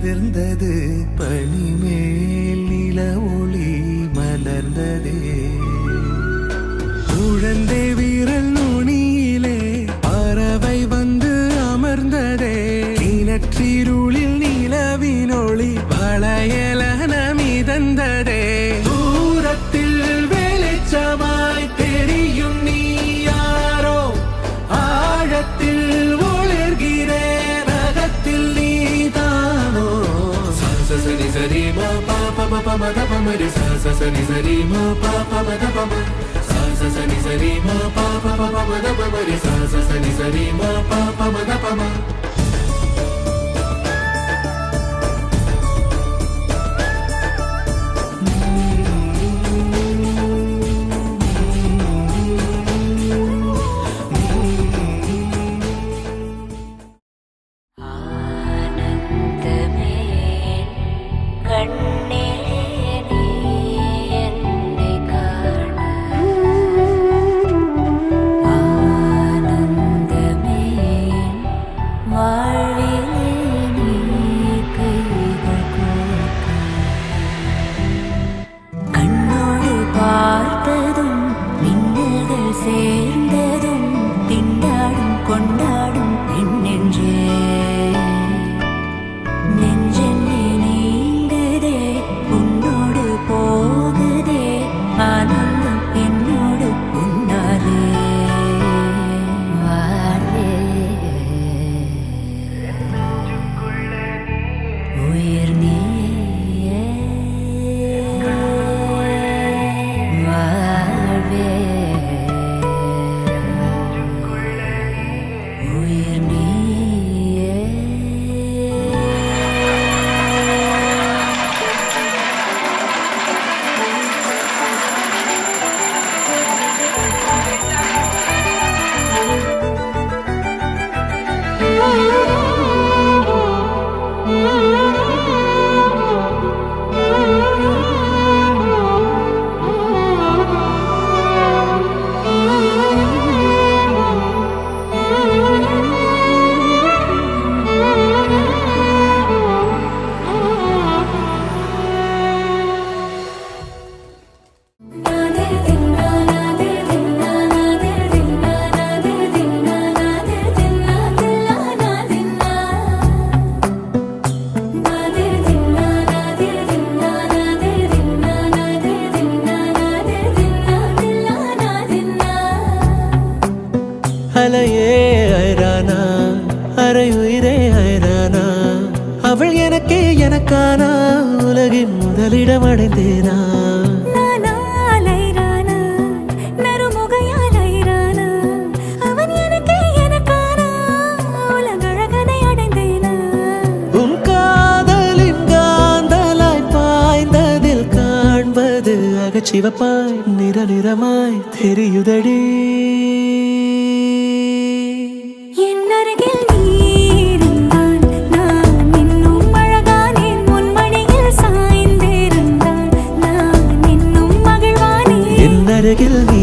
அதிர்ந்தது பனிமேல் நில ஒளி மலர்ந்ததே குழந்தை வீரல் நுனியிலே பறவை வந்து அமர்ந்ததே கிணற்றிருளில் நிலவினொளி வளையலன மிதந்ததே தூரத்தில் வெளிச்சமாய் தெரியும் நீ யாரோ ஆழத்தில் ஒளிர்கிறே நகத்தில் நீதானோ சசனி சரி மா பாப மத பமரி சசனி சரி மா பாப மத பம சசனி சரி மா பாப மத பமரி சசனி சரி மா பாப மத பம அலையே ஐரானா அரை உயிரே ஐரானா அவள் எனக்கே எனக்கானா உலகின் முதலிடம் அடைந்தேனா உன் காதலின் காந்தலாய் பாய்ந்ததில் காண்பது அகச்சிவப்பாய் நிற நிறமாய் தெரியுதடி அருகில் நீ